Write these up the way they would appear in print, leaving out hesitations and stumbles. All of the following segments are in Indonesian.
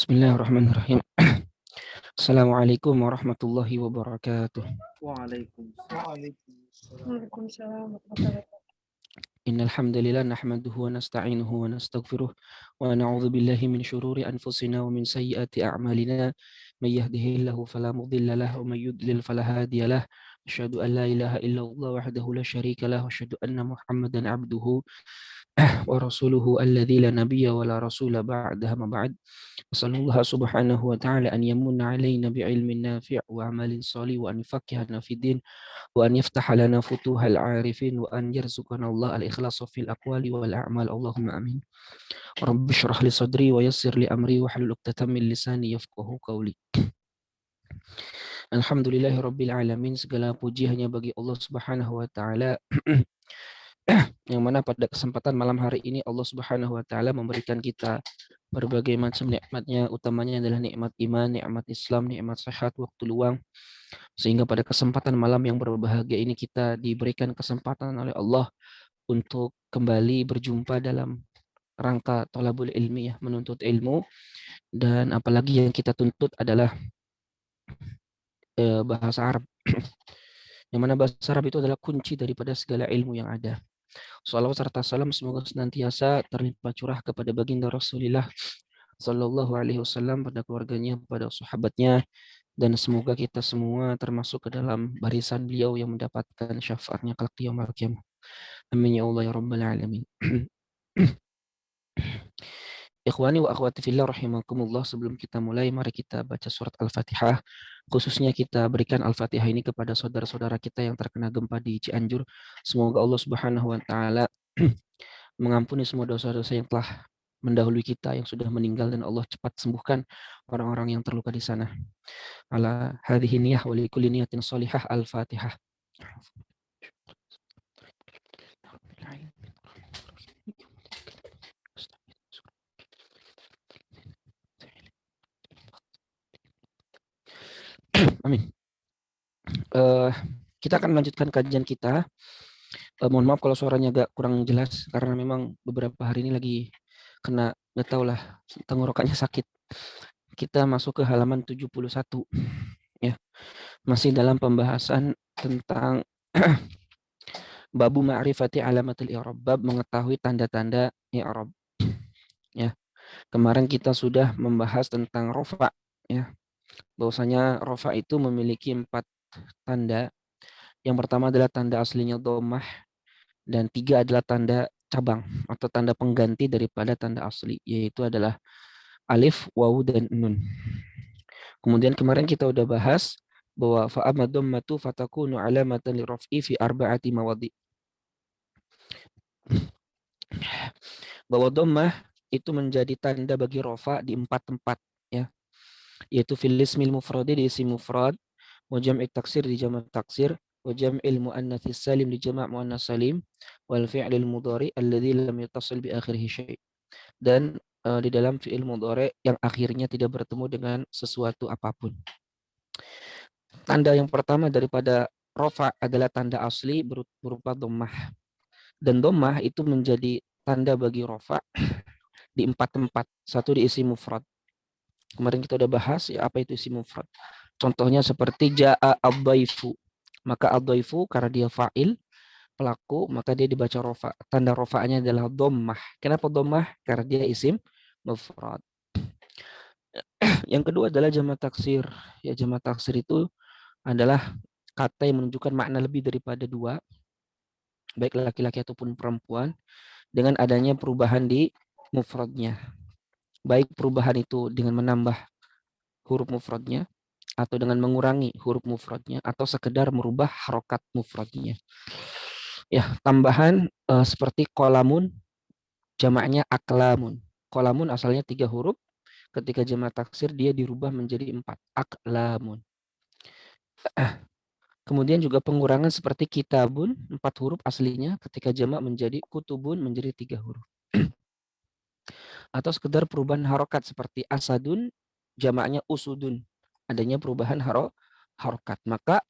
Bismillahirrahmanirrahim. Assalamualaikum warahmatullahi wabarakatuh. Waalaikumsalam. Waalaikumsalam warahmatullahi wabarakatuh. Innal hamdalillah nahmaduhu wa nasta'inuhu wa nastaghfiruh wa na'udzu billahi min shururi anfusina wa min sayyiati a'malina. May yahdihillahu fala mudilla lahu wa may yudlil fala hadiya lahu. Asyhadu an la ilaha illallah wahdahu la syarika lahu wa asyhadu anna Muhammadan 'abduhu wa rasuluhu alladzi la nabiyya wa la rasula ba'dahu ma ba'd. Sallallahu subhanahu wa ta'ala an yamunna alaina bi'ilmin nafi' wa amalin salih wa an yufaqqihana fid din wa an yaftaha lana futuhal arifin wa an yarzuqana Allah al-ikhlasa fil aqwali wal a'mal. Allahumma amin. Rabbi shrah li sadri wa yassir li amri wa hlul 'uqdatam min lisani yafqahu qawli. Alhamdulillahi rabbil alamin. Segala puji hanya bagi Allah Subhanahu wa taala. Yang mana pada kesempatan malam hari ini Allah Subhanahu wa taala memberikan kita berbagai macam nikmatnya, utamanya adalah nikmat iman, nikmat Islam, nikmat sehat, waktu luang. Sehingga pada kesempatan malam yang berbahagia ini kita diberikan kesempatan oleh Allah untuk kembali berjumpa dalam rangka thalabul ilmi, ya, menuntut ilmu. Dan apalagi yang kita tuntut adalah bahasa Arab. Yang mana bahasa Arab itu adalah kunci daripada segala ilmu yang ada. Salawat serta salam semoga senantiasa terlimpah curah kepada baginda Rasulullah Sallallahu Alaihi Wasallam, pada keluarganya, pada sahabatnya, dan semoga kita semua termasuk ke dalam barisan beliau yang mendapatkan syafaatnya kelak di yaumil qiyamah. Amin ya Allah ya rabbal alamin. Ikhwani wa akhwati fillah rahimakumullah, sebelum kita mulai mari kita baca surat Al-Fatihah. Khususnya kita berikan Al-Fatihah ini kepada saudara-saudara kita yang terkena gempa di Cianjur. Semoga Allah Subhanahu wa taala mengampuni semua dosa-dosa yang telah mendahului kita, yang sudah meninggal, dan Allah cepat sembuhkan orang-orang yang terluka di sana. Ala hadhihi niyah wa likulli niyatin shalihah. Al-Fatihah. Amin. Kita akan melanjutkan kajian kita. Mohon maaf kalau suaranya agak kurang jelas karena memang beberapa hari ini lagi kena, nggak tahu lah, tenggorokannya sakit. Kita masuk ke halaman 71, ya. Masih dalam pembahasan tentang babu ma'rifati alamatul i'rab, bab mengetahui tanda-tanda i'rab, ya. Kemarin kita sudah membahas tentang rofa, ya. Bahwasanya rofa itu memiliki 4 tanda. Yang pertama adalah tanda aslinya dhammah, dan 3 adalah tanda cabang atau tanda pengganti daripada tanda asli, yaitu adalah alif, wawu, dan nun. Kemudian kemarin kita udah bahas bahwa fa'amma dhammatu fatakunu alamatan liraf'i fi arba'ati mawadhi. Bahwa dhammah itu menjadi tanda bagi rofa di 4 tempat, ya. Yaitu fil ismil mufradi, di isim mufrad, wa jam'i taksir, di jamak taksir, wa jam'il muannatsis salim, di jamak muannas salim, wal fi'lil mudhari alladzi lam yattasil bi akhirih syai'. Dan di dalam fi'il mudhari yang akhirnya tidak bertemu dengan sesuatu apapun. Tanda yang pertama daripada rofa adalah tanda asli berupa dhammah. Dan dhammah itu menjadi tanda bagi rofa di 4 tempat. Satu di isim mufrad. Kemarin kita udah bahas ya apa itu isim mufrad. Contohnya seperti ja'a ad-dhaifu. Maka ad-dhaifu karena dia fa'il, pelaku, maka dia dibaca rofa. Tanda rofa'nya adalah dhammah. Kenapa dhammah? Karena dia isim mufrad. Yang kedua adalah jamak taksir. Ya, jamak taksir itu adalah kata yang menunjukkan makna lebih daripada 2, baik laki-laki ataupun perempuan, dengan adanya perubahan di mufradnya. Baik perubahan itu dengan menambah huruf mufradnya, atau dengan mengurangi huruf mufradnya, atau sekedar merubah harokat mufradnya. Ya, tambahan seperti kolamun, jamaknya aklamun. Kolamun asalnya 3 huruf, ketika jamak taksir dia dirubah menjadi 4, aklamun. Kemudian juga pengurangan seperti kitabun, 4 huruf aslinya, ketika jamak menjadi kutubun, menjadi 3 huruf. Atau sekedar perubahan harokat seperti asadun, jamaknya usudun, adanya perubahan harokat. Maka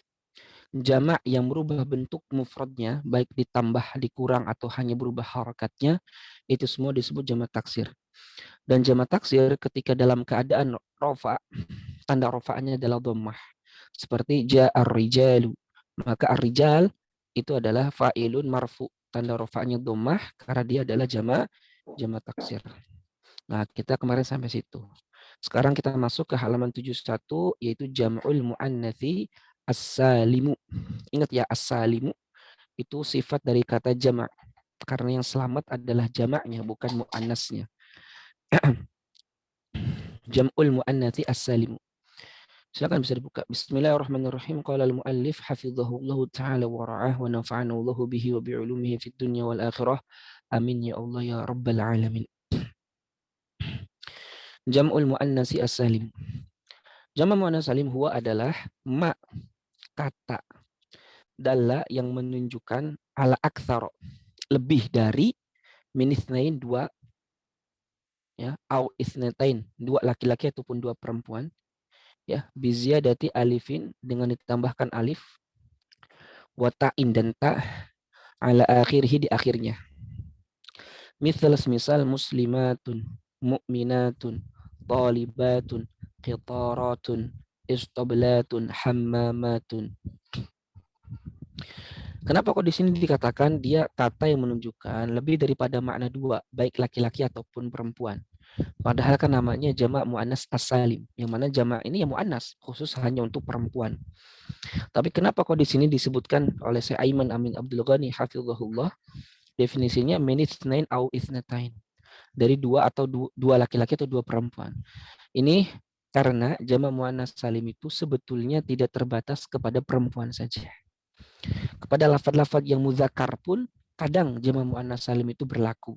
jamak yang merubah bentuk mufradnya, baik ditambah, dikurang, atau hanya berubah harokatnya, itu semua disebut jamak taksir. Dan jamak taksir ketika dalam keadaan rofa, tanda rofa'nya adalah dhammah. Seperti ja'ar rijalu. Maka ar-rijal itu adalah fa'ilun marfu. Tanda rofa'nya dhammah karena dia adalah jamak taksir. Nah, kita kemarin sampai situ. Sekarang kita masuk ke halaman 71 yaitu jam'ul muannatsi as-salimu. Ingat ya, as-salimu itu sifat dari kata jamak. Karena yang selamat adalah jamaknya bukan muannasnya. Jam'ul muannatsi as-salimu. Silakan bisa dibuka. Bismillahirrahmanirrahim. Qala al-muallif hafizahullahu taala wa ra'ah wa nafa'ana Allahu bihi wa bi'ulumihi fid dunya wal akhirah. Amin ya Allah ya rabbal alamin. Jam'ul muannatsi as-salim. Jama' muannas salim huwa adalah kata dalla yang menunjukkan ala aktsar, lebih dari min itsnain, dua, ya, au itsnatain, dua laki-laki ataupun dua perempuan, ya, bi ziyadati alifin, dengan ditambahkan alif, wa ta'in, dan ta, ala akhirih, di akhirnya. Misal muslimatun, mu'minatun, talibatun, qitaratun, istablatun, hammamatun. Kenapa kok di sini dikatakan dia kata yang menunjukkan lebih daripada makna dua, baik laki-laki ataupun perempuan. Padahal kan namanya jamak muannas as-salim, yang mana jamak ini ya muannas, khusus hanya untuk perempuan. Tapi kenapa kok di sini disebutkan oleh Syekh Aiman Amin Abdul Ghani hafizahullah, definisinya min itsnain au itsnatain, dari dua atau dua laki-laki atau dua perempuan. Ini karena jamak muannas salim itu sebetulnya tidak terbatas kepada perempuan saja. Kepada lafaz-lafaz yang muzakkar pun kadang jamak muannas salim itu berlaku.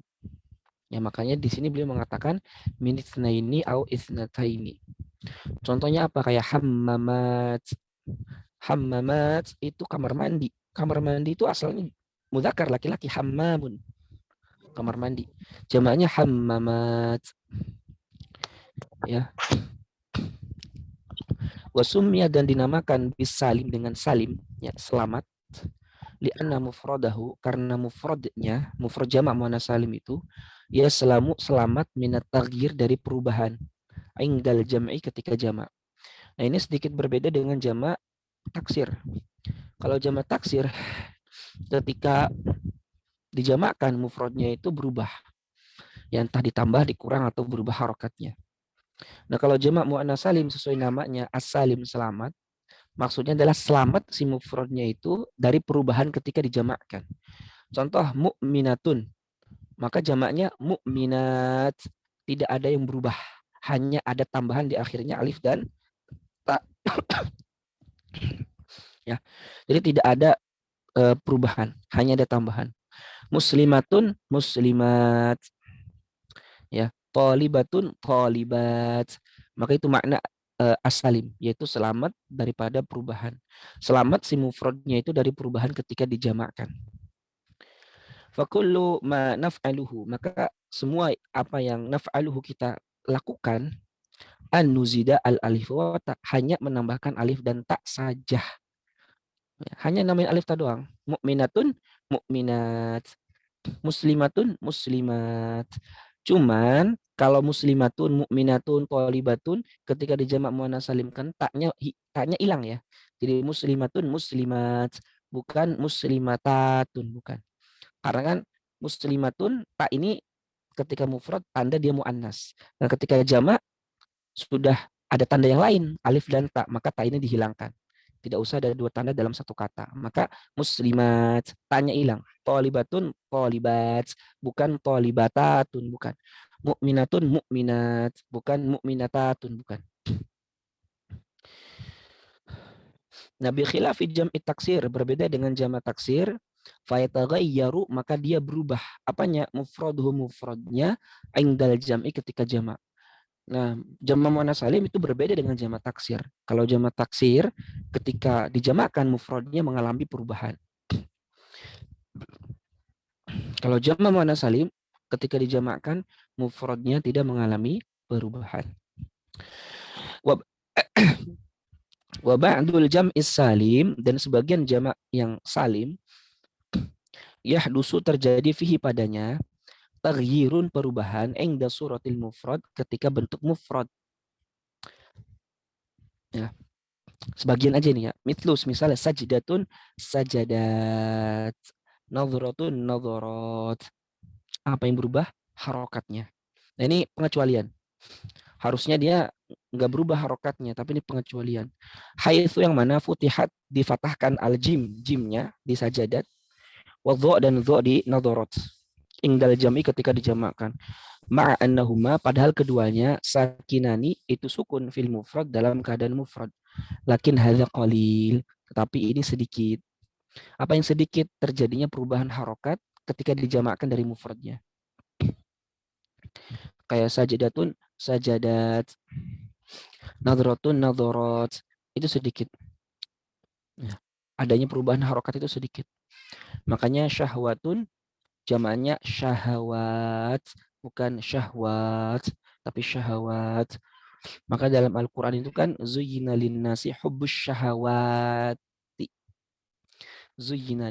Ya, makanya di sini beliau mengatakan min itsnaini au itsnataini. Contohnya apa? Kayak hammamat. Hammamat itu kamar mandi. Kamar mandi itu asalnya muzakkar, laki-laki, hammamun, kamar mandi. Jamaknya hammamat. Ya. Wasumya, dan dinamakan bisalim, dengan salim, ya, selamat. Li'anna mufradahu, karena mufradnya, mufrad jamak muannas salim itu ya selamat minat taghyir, dari perubahan, indal jam'i, ketika jamak. Nah, ini sedikit berbeda dengan jamak taksir. Kalau jamak taksir ketika dijamakkan mufradnya itu berubah, ya, entah ditambah, dikurang, atau berubah harokatnya. Nah, kalau jamak muannas salim sesuai namanya as-salim, selamat, maksudnya adalah selamat si mufradnya itu dari perubahan ketika dijamakkan. Contoh mu'minatun, maka jamaknya mu'minat, tidak ada yang berubah, hanya ada tambahan di akhirnya alif dan ta. Ya, jadi tidak ada perubahan, hanya ada tambahan. Muslimatun, muslimat, ya, thalibatun, thalibat. Maka itu makna as-salim, yaitu selamat daripada perubahan. Selamat si mufradnya itu dari perubahan ketika dijamakkan. Fakullu ma naf'aluhu, maka semua apa yang naf'aluhu, kita lakukan, an-nuzida al-alif wa ta, hanya menambahkan alif dan tak saja. Hanya namanya alif ta doang. Mu'minatun, mu'minat. Muslimatun, muslimat. Cuman kalau muslimatun, mukminatun, thalibatun, ketika dijamak muannas salim kan taknya hilang ya. Jadi muslimatun, muslimat, bukan muslimatatun, bukan. Karena kan muslimatun, tak ini ketika mufrad tanda dia muannas. Dan ketika jamak sudah ada tanda yang lain, alif dan ta, maka ta ini dihilangkan. Tidak usah ada dua tanda dalam satu kata. Maka muslimat, tanya hilang. Thalibatun, thalibat, bukan thalibatatun, bukan. Mu'minatun, mu'minat, bukan mu'minatatun, bukan. Nah, bi khilafi jam'i taksir, berbeda dengan jamak taksir, fayataghayyaru, maka dia berubah. Apanya? Mufraduhu, mufradnya, indal jam'i, ketika jamak. Nah, jamak muannas salim itu berbeda dengan jamak taksir. Kalau jamak taksir ketika dijamakkan mufradnya mengalami perubahan. Kalau jamak muannas salim ketika dijamakkan mufradnya tidak mengalami perubahan. Wa ba'dul jam'is salim, dan sebagian jamak yang salim, yahdusu, terjadi fihi padanya, Taghyirun perubahan inda suratil mufrad ketika bentuk mufrad. Ya, sebagian aja nih ya. Mitlus misalnya sajdatun sajadat. Nadhratun nadharat. Apa yang berubah? Harokatnya. Nah, ini pengecualian. Harusnya dia nggak berubah harokatnya, tapi ini pengecualian. Haitsu yang mana futihat difatahkan al-jim, jimnya di sajadat, wa dan dha di nadharat. Ingdal jam'i ketika dijamakkan. Ma'annahuma padahal keduanya sakinani itu sukun fil mufrad dalam keadaan mufrad. Lakin hadza qalil, tetapi ini sedikit. Apa yang sedikit? Terjadinya perubahan harokat ketika dijamakkan dari mufradnya. Kayak sajadatun sajadat, nadhratun nadharat, itu sedikit. Ya. Adanya perubahan harokat itu sedikit. Makanya syahwatun jamaknya syahwat, bukan syahwat, tapi syahwat. Maka dalam Al-Quran itu kan zuyyina linnasi hubbus syahawati. Zuyyina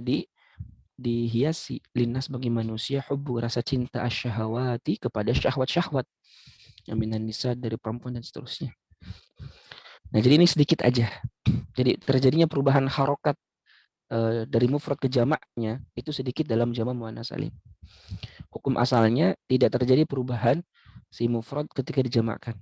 dihiasi linnas bagi manusia hubbu rasa cinta asyahawati kepada syahwat-syahwat. Yang minan nisa dari perempuan dan seterusnya. Nah, jadi ini sedikit aja. Jadi terjadinya perubahan harokat dari mufrad ke jamaknya itu sedikit dalam jamak muannas salim. Hukum asalnya tidak terjadi perubahan si mufrad ketika dijamakkan.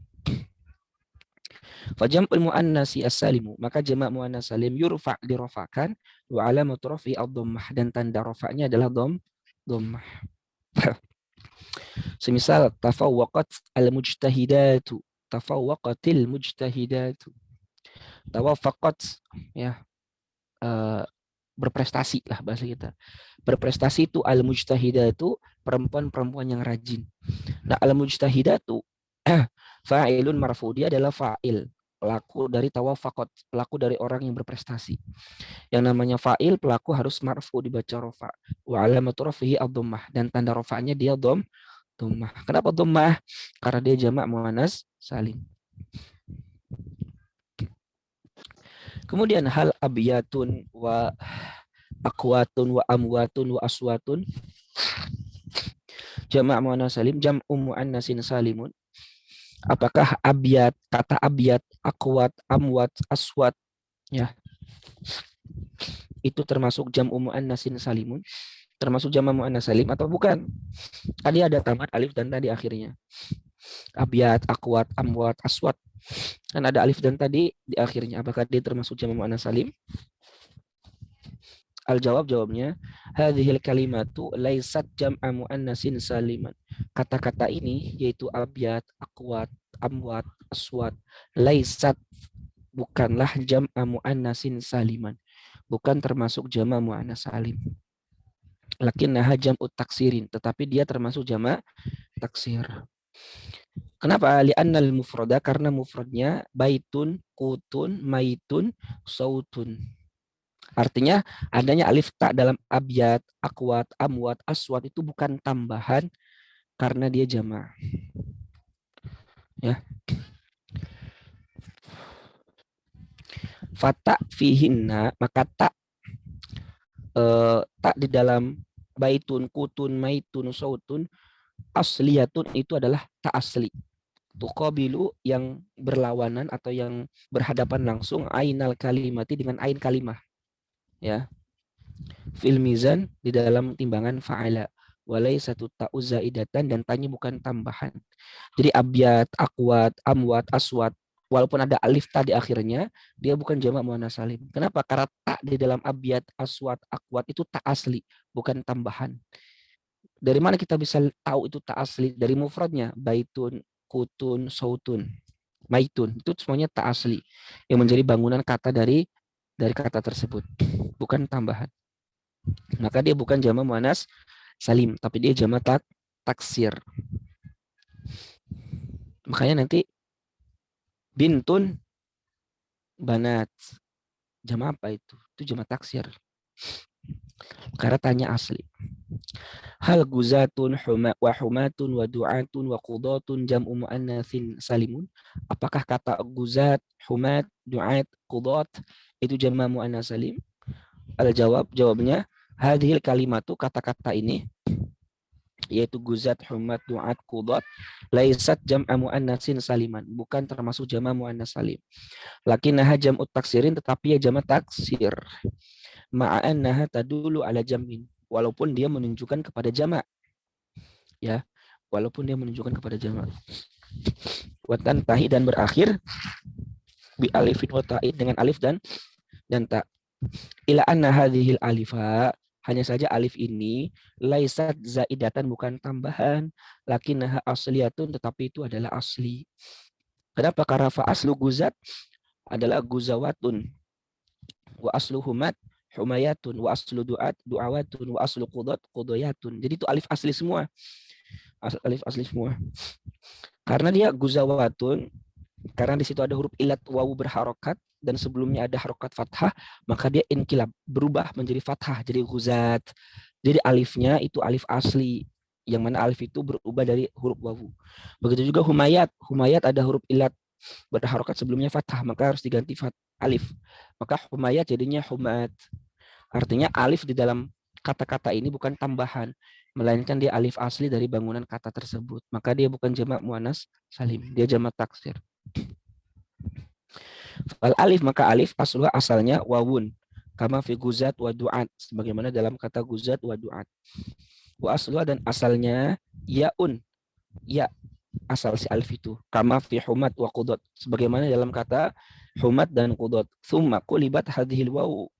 Fajam'ul muannasi as-salimu, maka jamak muannas salim yurfa dirofakan wa alamatu rafi ad-dhammah dan tanda rafa'nya adalah dhammah. Semisal tafawwaqat al-mujtahidatu, tafawwaqatil mujtahidatu. Tawafaqat ya berprestasi lah bahasa kita. Berprestasi itu al-mujtahidatu, perempuan-perempuan yang rajin. Nah, al-mujtahidatu fa'ilun marfu, dia adalah fa'il, pelaku dari tawafaqat, pelaku dari orang yang berprestasi. Yang namanya fa'il, pelaku harus marfu dibaca rafa. Wa alamatu rafihi ad-dhammah, dan tanda rafa'nya dia dhammah. Kenapa dhammah? Karena dia jamak muannas salim. Kemudian hal abiyatun wa akwatun wa amwatun wa aswatun jamak muannas salim jam'u muannasin salimun. Apakah abiyat, kata abiyat, akwat, amwat, aswat ya itu termasuk jam'u muannasin salimun, termasuk jamak muannas salim atau bukan? Tadi ada tamat alif dan tadi akhirnya. Abiyat, akwat, amwat, aswat. Kan ada alif dan tadi di akhirnya. Apakah dia termasuk jamak muannas salim? Al-jawab, jawabnya hadhil kalimatu laisat jam'a muannasin saliman. Kata-kata ini yaitu abyat, akwat, amwat, aswat, laisat bukanlah jam'a muannasin saliman. Bukan termasuk jamak muannas salim. Lakinnaha jam'u taksirin, tetapi dia termasuk jamak taksir. Kenapa? Li'annal mufrada, karena mufradnya baitun, qutun, maitun, sautun. Artinya adanya alif ta dalam abyat, akwat, amwat, aswat itu bukan tambahan karena dia jamak. Ya. Fata fihinna, maka tak di dalam baitun, kutun, maitun, sautun, asliyatun itu adalah tak asli. Tuqabilu yang berlawanan atau yang berhadapan langsung ainal kalimati dengan ain kalimah. Ya. Fil mizan di dalam timbangan fa'ala. Walai satu ta'u zaidatan, dan tanya bukan tambahan. Jadi abyat, akwat, amwat, aswat, walaupun ada alif ta di akhirnya, dia bukan jamak muannas salim. Kenapa? Karena ta di dalam abyat, aswat, akwat itu tak asli, bukan tambahan. Dari mana kita bisa tahu itu tak asli? Dari mufradnya, baitun, kutun, sautun, maitun, itu semuanya tak asli yang menjadi bangunan kata dari kata tersebut, bukan tambahan. Maka dia bukan jamak muannas salim, tapi dia jamak taksir. Makanya nanti bintun, banat, jamak apa itu? Itu jamak taksir. Karena tanya asli. Hal guzatun wa humatun wa du'atun wa qudatun jam'u muannatsin salimun? Apakah kata guzat, humat, du'at, qudat itu jamak muannas salim? Al-jawab, jawabnya hadhil kalimatu, kata-kata ini yaitu guzat, humat, duat, qudat, laisat jam'a muannatsin saliman, bukan termasuk jama' muannas salim. Lakinnaha jam'ut taksirin, tetapi ya jama' taksir. Ma'annaha tadulu ala jam'in, walaupun dia menunjukkan kepada jama', ya. Walaupun dia menunjukkan kepada jama'. Wa tantahi, dan berakhir bi alifin wa ta'in, dengan alif dan ta. Ila anna hadhil alifa, hanya saja alif ini laisat zaidatan, bukan tambahan, lakinnaha asliyatun, tetapi itu adalah asli. Kenapa? Karena fa aslu guzat adalah guzawatun, wa aslu humat humayatun, wa aslu duat duawatun, wa aslu qudat qudoyatun. Jadi itu alif asli semua. Alif asli semua. Karena dia guzawatun, karena di situ ada huruf ilat wawu berharokat dan sebelumnya ada harokat fathah, maka dia inkilab, berubah menjadi fathah, jadi guzat. Jadi alifnya itu alif asli, yang mana alif itu berubah dari huruf wawu. Begitu juga humayat, humayat ada huruf ilat berharokat sebelumnya fathah, maka harus diganti alif. Maka humayat jadinya humat. Artinya alif di dalam kata-kata ini bukan tambahan, melainkan dia alif asli dari bangunan kata tersebut. Maka dia bukan jamak muannas salim, dia jamak taksir. Fal alif, maka alif asluha, asalnya wawun, kama fi guzat wa du'at, sebagaimana dalam kata guzat wa du'at. Wa asluha, dan asalnya yaun, ya asal si alif itu, kama fi humat wa qudot, sebagaimana dalam kata humat dan qudot. Tsumma qulibat hadhil wawu,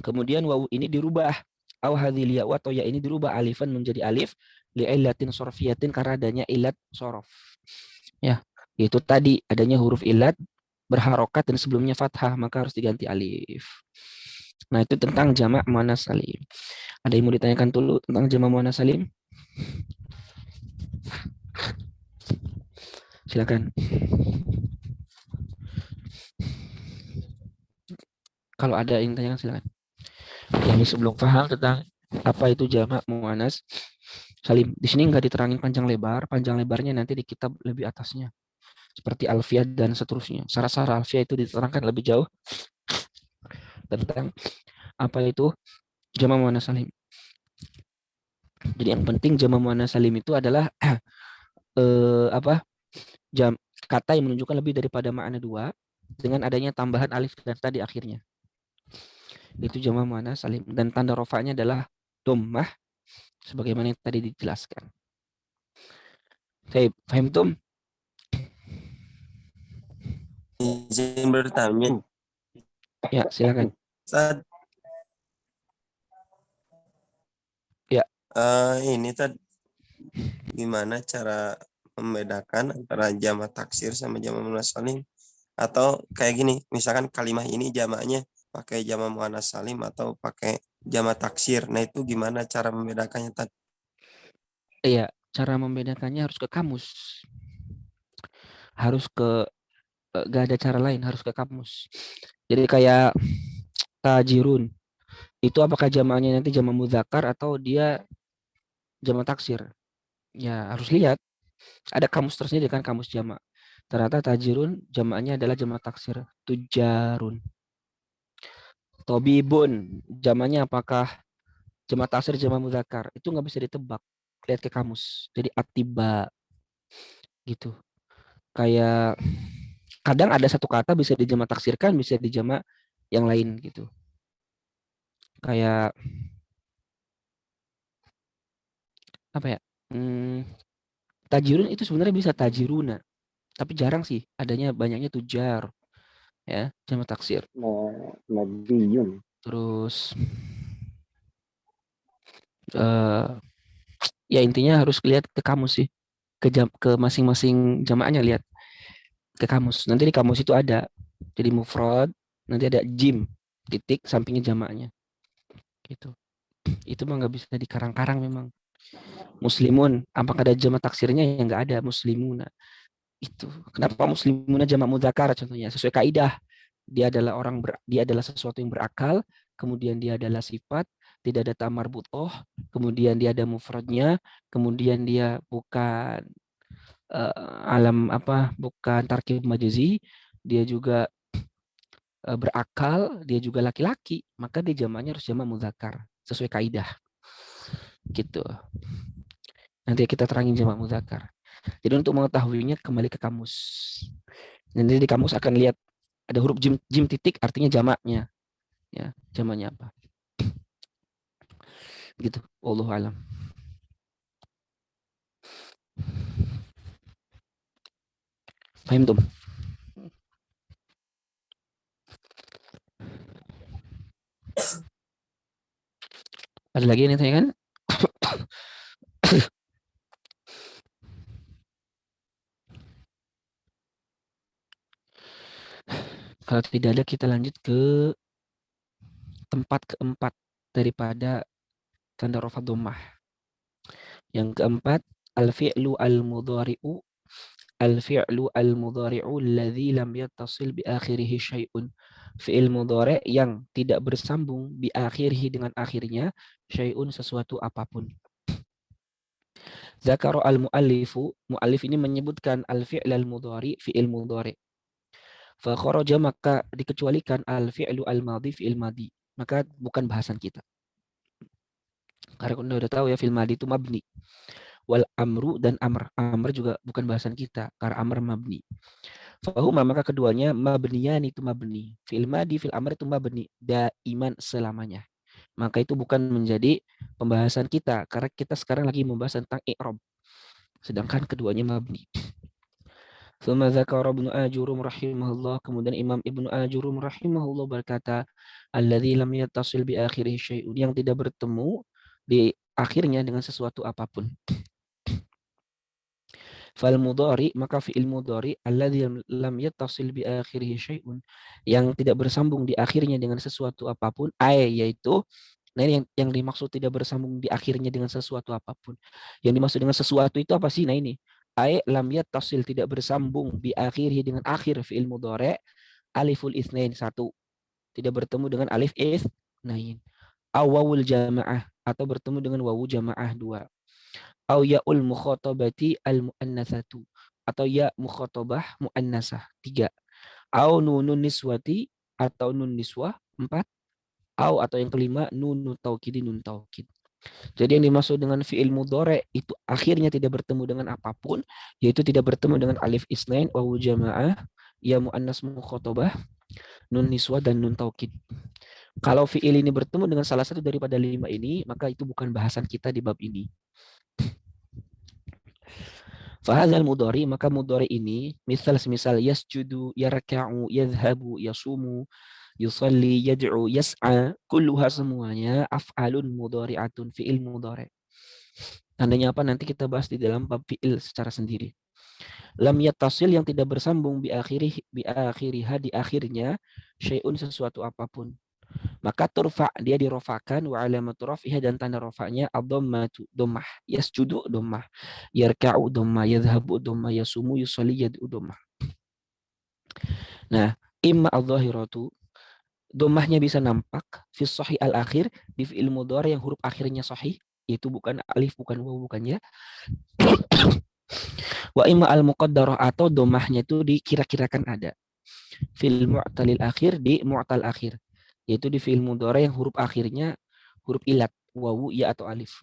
kemudian wawu ini dirubah, au hadhil ya, atau ya ini dirubah alifan menjadi alif, li'illatin sorfiyatin, karena adanya ilat sorof, ya, yaitu tadi adanya huruf ilat berharokat dan sebelumnya fathah, maka harus diganti alif. Nah, itu tentang jamak muannas salim. Ada yang mau ditanyakan dulu tentang jamak muannas salim? Silakan. Kalau ada yang tanyakan silakan. Yang sebelum paham tentang apa itu jamak muannas salim. Di sini nggak diterangin panjang lebar. Panjang lebarnya nanti di kitab lebih atasnya. Seperti alfiah dan seterusnya. Syarat-syarat alfiah itu diterangkan lebih jauh tentang apa itu jamak muannas salim. Jadi yang penting jamak muannas salim itu adalah kata yang menunjukkan lebih daripada makna dua dengan adanya tambahan alif dan ta di akhirnya. Itu jamak muannas salim, dan tanda rofanya adalah dhammah sebagaimana yang tadi dijelaskan. Baik, paham tum? Izin bertanya. Ya, silakan. Saat Ya. Ini tadi gimana cara membedakan antara jamak taksir sama jamak muannas salim? Atau kayak gini, misalkan kalimat ini jamaknya pakai jamak muannas salim atau pakai jamak taksir. Nah, itu gimana cara membedakannya tadi? Iya, cara membedakannya harus ke kamus. Harus ke gak ada cara lain, harus ke kamus. Jadi kayak tajirun. Itu apakah jamaknya nanti jamak mudzakkar atau dia jamak taksir? Ya, harus lihat. Ada kamus tersendiri kan, kamus jamak. Ternyata tajirun jamaknya adalah jamak taksir, tujarun. Tobibun jamaknya apakah jamak taksir, jamak mudzakkar? Itu nggak bisa ditebak. Lihat ke kamus. Jadi atiba gitu. Kayak kadang ada satu kata bisa dijamak taksirkan, bisa dijamak yang lain gitu. Kayak apa ya? Tajirun itu sebenarnya bisa tajiruna, tapi jarang sih adanya, banyaknya tujar, ya, jamak taksir. Madiyun. Terus ya intinya harus lihat ke kamus sih, ke masing-masing jamaknya, lihat ke kamus. Nanti di kamus itu ada, jadi mufrad, nanti ada jim titik sampingnya jamaknya, gitu. Itu mah nggak bisa dikarang-karang memang. Muslimun, apakah ada jamak taksirnya? Ya nggak ada. Muslimuna. Itu kenapa muslimuna jamak mudzakkar contohnya, sesuai kaidah. Dia adalah dia adalah sesuatu yang berakal, kemudian dia adalah sifat, tidak ada tamar butoh, kemudian dia ada mufradnya, kemudian dia bukan bukan tarkib majazi, dia juga berakal, dia juga laki-laki, maka dia jamaknya harus jamak mudzakkar sesuai kaidah. Gitu. Nanti kita terangin jamak muzakkar. Jadi untuk mengetahuinya kembali ke kamus. Nanti di kamus akan lihat ada huruf jim titik artinya jamaknya. Ya, jamaknya apa? Gitu. Wallahu alam. Paham tuh? Ada lagi yang tanya kan? Kalau tidak ada kita lanjut ke tempat keempat daripada tanda rafa dhammah. Yang keempat, al-fi'lu al-mudhari'u al-fi'lu al-mudhari'u alladhi lam yattasil bi akhirih syai'un. Fi'il mudhari' yang tidak bersambung bi akhirih dengan akhirnya syai'un sesuatu apapun. Zakara al-muallifu, muallif ini menyebutkan al-fi'l al-mudhari, fi'il mudhari'. Fa kharaja maka dikecualikan al-fi'lu al-madhi, fi'il madhi. Maka bukan bahasan kita. Karena Anda udah tahu ya fi'il madhi itu mabni. Wal amru dan amr. Amr juga bukan bahasan kita karena amr mabni. Fahuma maka keduanya mabniyan itu mabni. Fi'il madhi, fi'il amr itu mabni daiman selamanya. Maka itu bukan menjadi pembahasan kita karena kita sekarang lagi membahas tentang i'rab. Sedangkan keduanya mabni. Tsumma dzakara Ibnu Ajurum rahimahullah, kemudian Imam Ibnu Ajurum rahimahullah berkata, alladzi lam yattasil bi akhirih syai'un, yang tidak bertemu di akhirnya dengan sesuatu apapun. Fal mudhari maka fi'il mudhari alladzi lam yattasil bi akhirih syai'un, yang tidak bersambung di akhirnya dengan sesuatu apapun, yaitu nah ini yang dimaksud tidak bersambung di akhirnya dengan sesuatu apapun. Yang dimaksud dengan sesuatu itu apa sih? Nah ini. Lam yattasil tidak bersambung bi akhirih dengan akhir fi'il mudhari' aliful itsnain satu. Tidak bertemu dengan alif itsnain. Aw wawul jamaah atau bertemu dengan wawu jamaah dua. Aw ya'ul mukhatabati al muannatsatu atau ya mukhatabah muannasah tiga. Aw nunun niswati atau nun niswah empat. Atau yang kelima nun taukid, nun taukid. Jadi yang dimaksud dengan fi'il mudhari itu akhirnya tidak bertemu dengan apapun, yaitu tidak bertemu dengan alif isnain, wawu jamaah, ya muannas mukhatabah, nun niswah dan nun taukid. Kalau fi'il ini bertemu dengan salah satu daripada lima ini, maka itu bukan bahasan kita di bab ini. Fahadzal mudhari, maka mudhari ini semisal yasjudu, yarka'u, yadhhabu, yasumu, yusalli, yad'u, yas'a, kulluha semuanya af'alun mudhari'atun, fi'il mudhari'. Tandanya apa nanti kita bahas di dalam bab fi'il secara sendiri. Lam yattasil yang tidak bersambung bi akhiriha di akhirnya syai'un sesuatu apapun. Maka turfa dia dirofakan wa alamatu raf'iha dan tanda rafa'nya ad-dhammatu dhammah, yasjudu dhammah, yarka'u dhammah, yadhhabu dhammah, yasumu yusalli yad'u dhammah. Nah, imma adh-dhahiratu dhammahnya bisa nampak fi sahih al-akhir di fi'il mudhari yang huruf akhirnya sahih, yaitu bukan alif, bukan waw, bukan ya. Wa imma al-muqaddarah atau dhammahnya itu dikira-kirakan ada. Fil mu'talil akhir di mu'tal akhir, yaitu di fi'il mudhari yang huruf akhirnya huruf ilat, wawu, ya atau alif.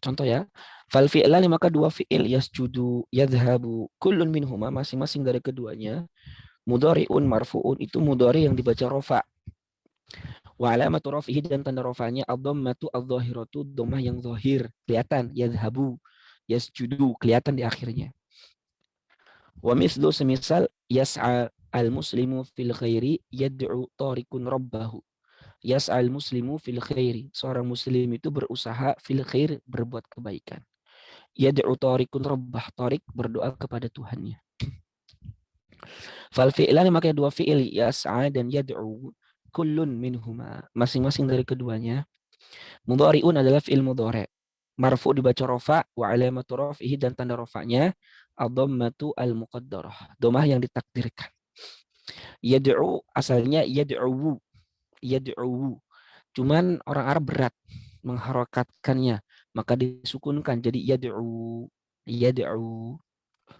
Contoh ya, fal fi'lani maka dua fi'il yasjudu, yadhhabu, kullun minhuma masing-masing dari keduanya mudhari'un marfu'un itu mudhari yang dibaca rafa. Wa alamatu raf'ihi dan tanda rafa'nya ad-dhammatu adh-dhahiratu, dhammah yang zahir, kelihatan, yadhhabu, yasjudu, kelihatan di akhirnya. Wa mislu semisal yas'a al-muslimu fil khairi yad'u tarikun rabbahu. Yas'al muslimu fil khairi, seorang muslim itu berusaha fil khair, berbuat kebaikan. Yad'u tarikun rabbah, tarik berdoa kepada Tuhannya. Fal fi'lan makanya dua fi'il yas'a dan yad'u, kullun minhuma masing-masing dari keduanya mudhari'un adalah fi'il mudhari'. Marfu dibaca rafa wa alamatu raf'ihi dan tanda rafa'nya ad-dhammatu al-muqaddarah, dhammah yang ditakdirkan. Yad'u asalnya yad'u. Cuman orang Arab berat mengharokatkannya, maka disukunkan jadi yad'u.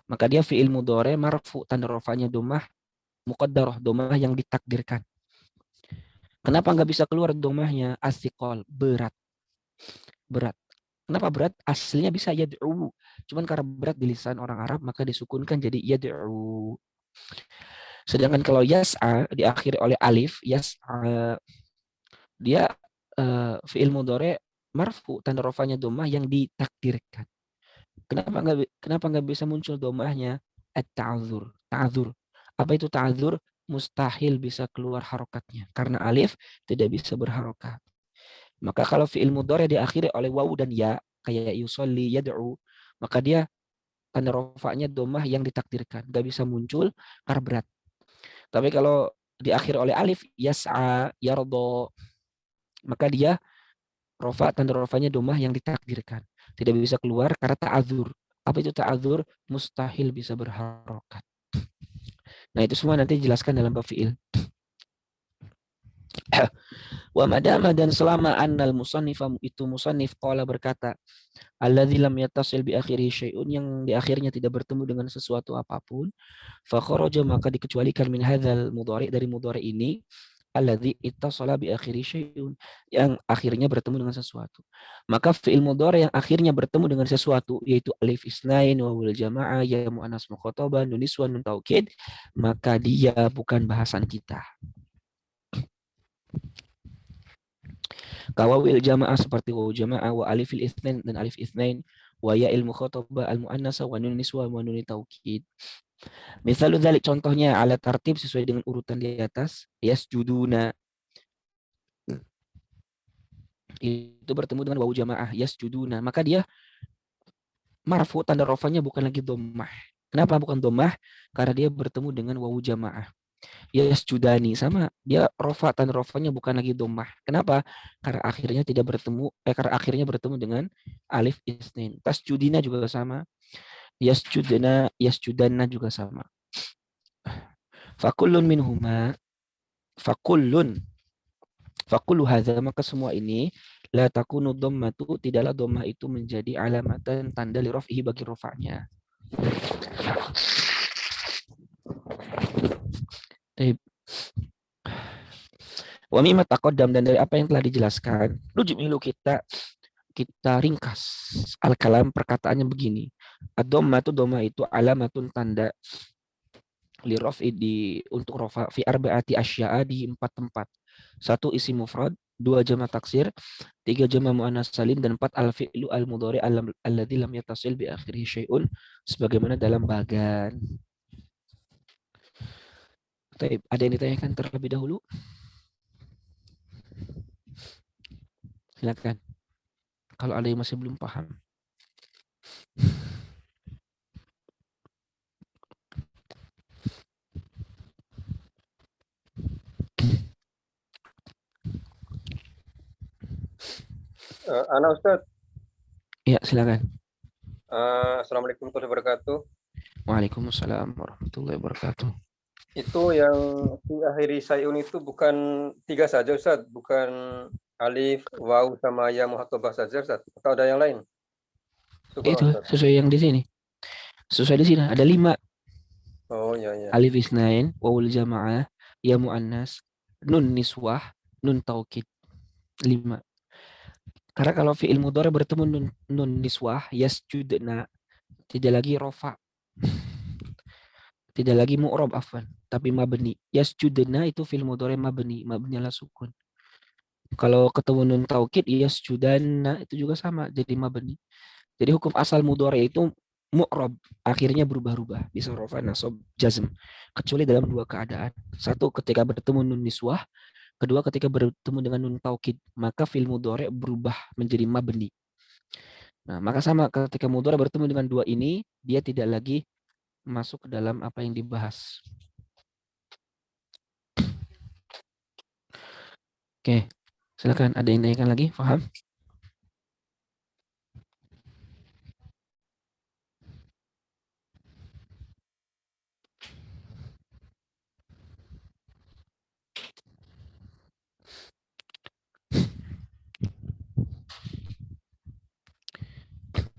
Maka dia fi'il mudhari marfu, tanda rafa'nya dhammah muqaddarah, dhammah yang ditakdirkan. Kenapa nggak bisa keluar dhammahnya? As-siqal, berat. berat. Kenapa berat? Aslinya bisa yad'u. Cuman karena berat di lisan orang Arab maka disukunkan jadi yad'u. Sedangkan kalau yas'a diakhiri oleh alif, yas'a dia fi'il mudhari marfu, tanda rafanya dhammah yang ditakdirkan. Kenapa nggak bisa muncul dhammahnya? At-ta'dzur. Ta'dzur. Apa itu ta'dzur? Mustahil bisa keluar harokatnya karena alif tidak bisa berharokat. Maka kalau fi'il mudhari diakhiri oleh wawu dan ya, kayak yusolli, yad'u, maka dia tanda rafanya dhammah yang ditakdirkan, nggak bisa muncul karena berat. Tapi kalau diakhiri oleh alif, yas'a, yardo, maka dia rofa, tanda rofanya dhammah yang ditakdirkan. Tidak bisa keluar karena ta'adzur. Apa itu ta'adzur? Mustahil bisa berharokat. Nah itu semua nanti dijelaskan dalam bab fi'il. Wa madama, dan selama annal musannifa itu musannif qala berkata, alladzi lam yattasil bi akhirih syai'un, yang di akhirnya tidak bertemu dengan sesuatu apapun, fa kharaja, maka dikecualikan min hadzal mudhari, dari mudhari ini, alladzi ittasala bi akhiri syai'un, yang akhirnya bertemu dengan sesuatu. Maka fi'il mudhari yang akhirnya bertemu dengan sesuatu yaitu alif isnain, wawul jamaah, ya muannas mukhatabah, nun niswan, nun taukid, maka dia bukan bahasan kita. Kawawil jamaah seperti wawu jamaah, wa alifil itsnain, dan alif itsnain, wa ya'il mukhatabah al muannasa, wa nun niswa, wa nun taukid. Misalul dzalik, contohnya ala tartib, sesuai dengan urutan di atas, yasjuduna itu bertemu dengan wawu jamaah, yasjuduna, maka dia marfu, tanda rofanya bukan lagi dhammah. Kenapa bukan dhammah? Karena dia bertemu dengan wawu jamaah. Yasjudani sama, dia rofa, tanda rofanya bukan lagi dhammah. Kenapa? Karena akhirnya tidak bertemu, karena akhirnya bertemu dengan alif isnin. Tasjudina juga sama. Yasjudna, yasjudanna juga sama. Fakullun minhuma, fakullun, fakullu hadza, maka semua ini la takunu dhammatu, tidaklah dhammah itu menjadi alamatan, tanda li raf'ihi, bagi rafa'nya. Wa mimma taqaddam, dan dari apa yang telah dijelaskan, nujmilu, kita ringkas al-kalam, perkataannya begini. Ad-dhammatu, dhammah itu alamatun, tanda li raf'i, untuk rafa, fi arba'ati asya'a, di 4 tempat. 1 isim mufrad, 2 jamak taksir, 3 jamak muannas salim, dan 4 al-fi'lu al-mudhari alladzi lam yattasil bi akhirih syai'un, sebagaimana dalam bagan. Ada yang ditanyakan terlebih dahulu? Silakan. Kalau ada yang masih belum paham. Ana Ustaz. Ya, silakan. Assalamualaikum warahmatullahi wabarakatuh. Waalaikumsalam warahmatullahi wabarakatuh. Itu yang diakhiri sayun itu bukan 3 saja Ustaz, bukan alif, waw sama ya muhatabah saja Ustaz, atau ada yang lain? Syukur Itu Ustaz. sesuai yang di sini. Sesuai di sini ada 5. Oh ya ya. Alif isnain, wawul jamaah, ya muannas, nun niswah, nun taukid. 5. Karena kalau fi'il mudhari bertemu nun niswah, yasjudna, tidak lagi rofa, tidak lagi mu'rab, afwan, tapi mabni. Yasjudna itu fi'il mudhari mabni ala sukun. Kalau ketemu nun taukid, yasjudanna, itu juga sama, jadi mabni. Jadi hukum asal mudhari itu mu'rab, akhirnya berubah-ubah, bisa rofa, nasab, jazm, kecuali dalam 2 keadaan. 1, ketika bertemu nun niswah. 2, ketika bertemu dengan nun taukid, maka fi'il mudhari berubah menjadi mabni. Nah, maka sama, ketika mudhari bertemu dengan 2 ini, dia tidak lagi masuk ke dalam apa yang dibahas. Oke, silakan, ada yang tanyakan lagi? Paham?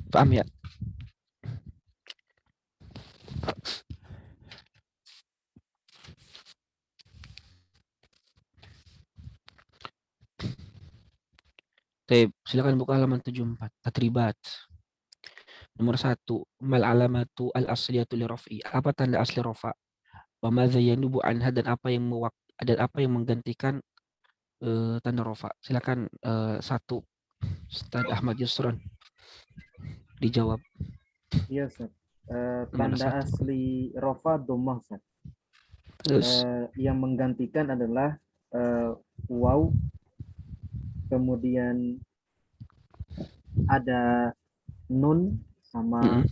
Paham ya? Taib, silakan buka halaman 74. Tatribat. Nomor 1, mal alamatu al asliyatu li raf'i. Apa tanda asli rafa? Wa madza yanubu anha, dan apa yang menggantikan tanda rafa. Silakan 1, Ustaz Ahmad Yusron dijawab. Iya, Ustaz. Nomor Tanda 1. asli rofa dhammah, Ustaz. Terus Yang menggantikan adalah waw, kemudian ada nun sama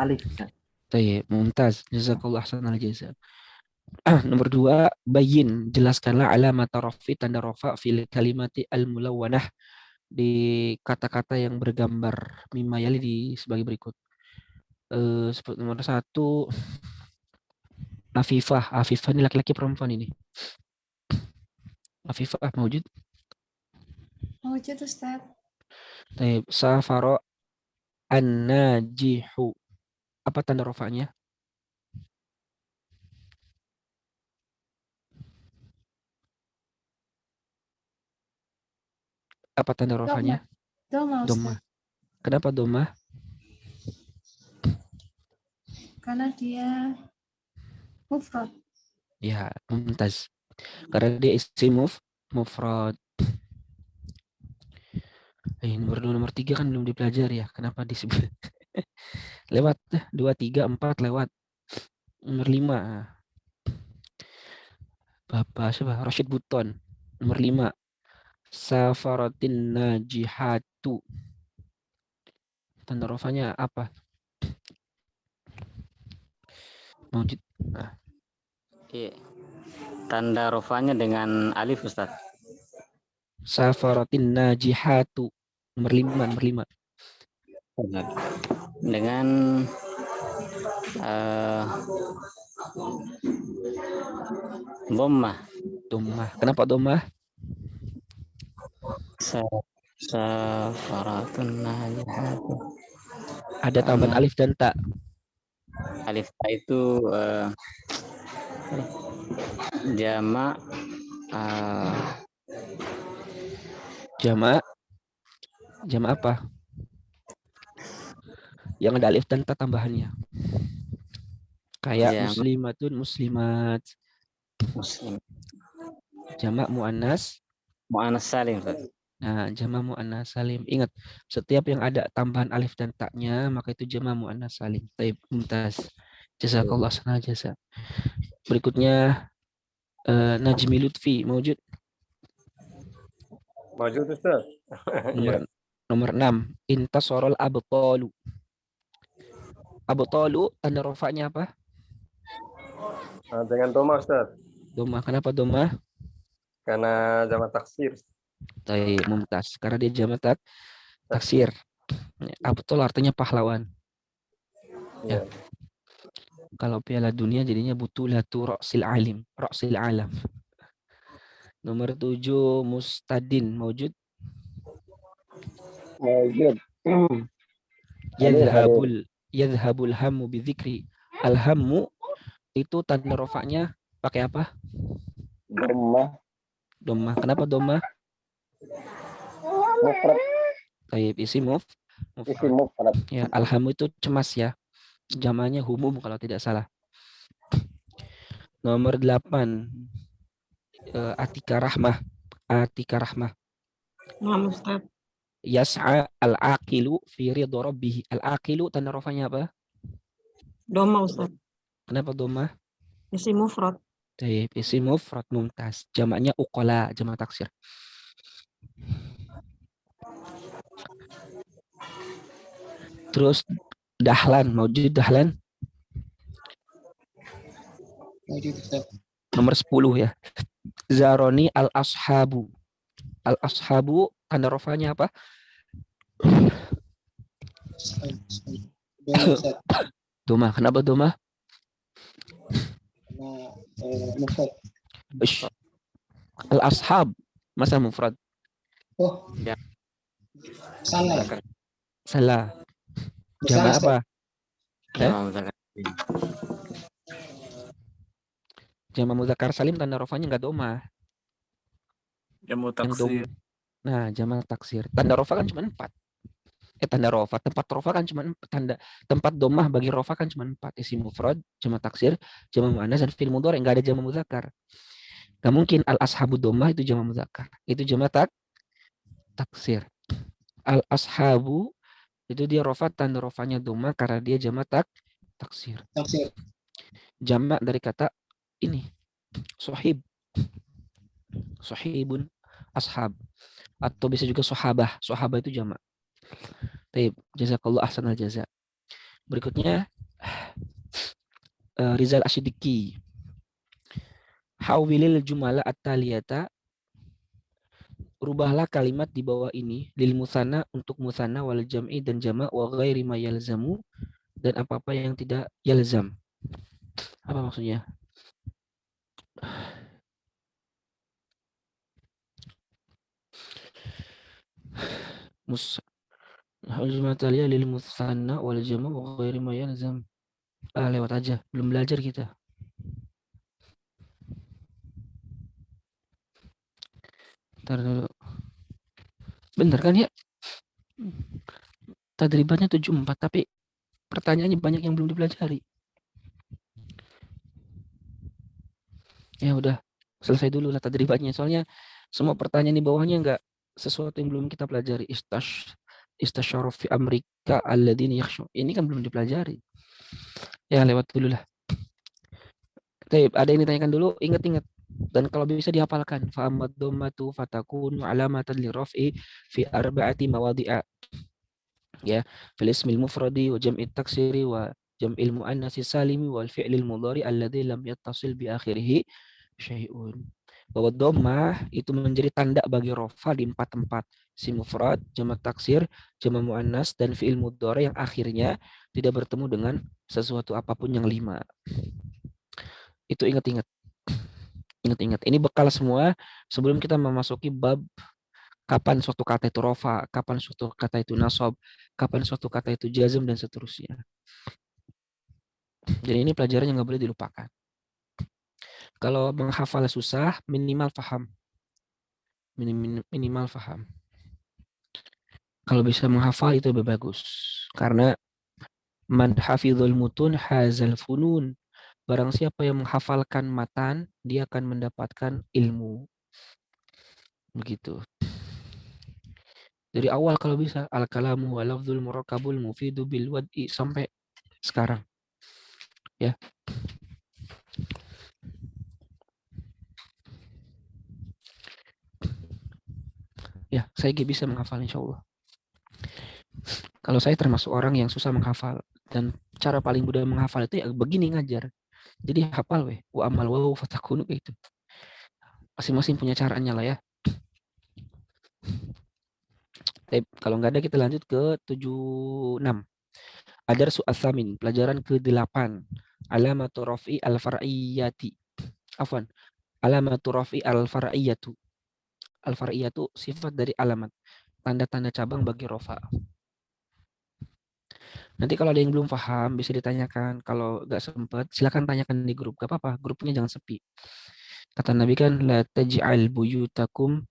alif, Ustaz. Taib, mumtaz. Jazakallah ahsanal jaza. Nomor 2, bayin, jelaskanlah alamat rafi, tanda rafa fil kalimati al-mulawwanah, di kata-kata yang bergambar mimma yali di sebagai berikut. Seperti nomor 1, Afifah. Afifah ini laki-laki perempuan ini? Afifah mawjud? Wujud Ustaz. Taib, safaro an-najihu. Apa tanda rafanya? Apa tanda rafanya? Doma Doma. Ustaz. Kenapa doma? Karena dia mufrad. Ya, mumtaz. Karena dia isim mufrad. Nomor 2, nomor 3 kan belum dipelajari ya. Kenapa disebut? Lewat 2, 3, 4 lewat. Nomor 5. Bapak siapa? Rashid Buton. Nomor 5. Safaratin najihatu. Tanda rafanya apa? Mawjud. Iya. Tanda rofanya dengan alif, Ustaz. Safaratin najihatu. Nomor 5, nomor 5. Dengan dhammah. Domah. Kenapa domah? Safaratun najihatu. Ada tambahan alif dan ta. Alif ta itu jamak Jamak. Jamak apa? Yang ada alif dan ta tambahannya. Kayak Jamak. muslimatun, muslimat. muslim. Jamak muannas. Mu'annas salim, Ustaz. Nah, jamak muannas salim. Ingat, setiap yang ada tambahan alif dan ta-nya, maka itu jamak muannas salim. Taib, mumtaz. Jazakallah sana jasa. Berikutnya Najmi Lutfi mawjud. Maju Ustaz. Iya. Nomor 6, intasorol abtalu. Abtalu tanda rafanya apa? Dengan doma Ustaz. Doma. Kenapa doma? Karena jamak taksir. Taib, mumtaz. Karena dia jamak taksir. Abtal artinya pahlawan. Iya. Kalau Piala Dunia jadinya butulatu ra'sil alim, ra'sil alam. Nomor 7, mustadin mawjud. Mawjud. Yadhhabul hammu bidzikri. Al-hammu itu tanda rafanya pakai apa? Dhammah. Doma. Kenapa doma? Mufrad. Taib, isim Isim mufrad. Ya, alhamu itu cemas ya. Jamannya humum kalau tidak salah. Nomor 8, Atika Rahmah. Atika Rahmah. Nah, Ustaz. Yas'a al-aqilu fi ridha rabbih. Al-aqilu tanda rafanya apa? Doma Ustaz. Kenapa doma? Isim mufrad. Taib, isim mufrad, mumtaz. Jamaknya uqala, jamak taksir. Terus dahlan, mawjud dahlan. Nomor 10 ya. Zaroni al-ashabu. Al-ashabu tanda rafanya apa? Doma. Kenapa doma? Al-ashab masa mufrad? Ya. Salah. Jamak apa? Jamak muzakkar salim tanda rafanya enggak doma. Jamu Yang dom, taksir. Nah, jamak taksir. Tanda rofa kan cuma 4. Tanda rofa, tempat rofa kan cuma 4. Tempat domah bagi rofa kan cuma 4. Isim mufrad, jamak taksir, jamak muannas dan fi'il mudhari, enggak ada jamak mudzakkar. Enggak mungkin al ashabu domah itu jamak mudzakkar. Itu jamak taksir. Al ashabu itu dia rofa, tanda rofanya domah karena dia jamak taksir. Jamak dari kata ini, sohib. Sohibun, ashab. Atau bisa juga sohabah. Sohabah itu jamak. Taib, jazakallah ahsanal jaza. Berikutnya Rizal Asyidiki. Hawilil jumala at-taliyata. Rubahlah kalimat di bawah ini lil musanna untuk musanna wal jam'i dan jama' wa ghairi ma yalzamu dan apa-apa yang tidak yalzam. Apa maksudnya? Al-jumataliyah lil musanna wal jama' wa ghairi ma yalzam. Lewat aja, belum belajar kita. Ntar dulu. Bener kan ya? Tadribannya 74, tapi pertanyaannya banyak yang belum dipelajari. Ya udah, selesai dulu lah tadribannya. Soalnya semua pertanyaan di bawahnya enggak sesuatu yang belum kita pelajari. Istasyara fi amrika alladziina yakhshu. Ini kan belum dipelajari. Ya lewat dulu lah. Ada yang ditanyakan dulu, ingat-ingat. Dan kalau bisa dihafalkan. Fa'amad dhammatu fatakunu alamatan liraf'i fi arba'ati mawadhi'a. Ya, fil ismil mufradi wa jam'it taksiri wa jam'il muannatsi salimi wal fi'lil mudhari alladzi lam yattasil bi akhirih syai'un. Bahwa dhammah itu menjadi tanda bagi rofa di 4 tempat. Isim mufrad, jamak taksir, jamak muannas dan fi'il mudhari yang akhirnya tidak bertemu dengan sesuatu apapun yang 5. Itu ingat-ingat. Ingat-ingat. Ini bekal semua sebelum kita memasuki bab kapan suatu kata itu rofa, kapan suatu kata itu nasab, kapan suatu kata itu jazm dan seterusnya. Jadi ini pelajaran yang nggak boleh dilupakan. Kalau menghafal susah, minimal paham. Minimal paham. Kalau bisa menghafal itu lebih bagus. Karena man hafizul mutun hazal funun. Barang siapa yang menghafalkan matan, dia akan mendapatkan ilmu. Begitu. Dari awal kalau bisa, al-kalamu wa lafzul murakkabul mufidu bil wad'i sampai sekarang. Ya. Ya, saya bisa menghafal insya Allah. Kalau saya termasuk orang yang susah menghafal. Dan cara paling mudah menghafal itu ya begini ngajar. Jadi hafal weh. Wa amal wa fatakunu kayak itu. Masing-masing punya caranya lah ya. Kalau nggak ada kita lanjut ke 76. Adar su'athamin. Pelajaran ke-8. Alamatu rafi al-far'iyyati. Afwan. Alamatu rafi al-far'iyyatu. Al-far'iyyatu sifat dari alamat. Tanda-tanda cabang bagi rofa. Nanti kalau ada yang belum paham bisa ditanyakan. Kalau nggak sempat silakan tanyakan di grup. Gak apa-apa, grupnya jangan sepi. Kata Nabi kan, la taj'al buyutakum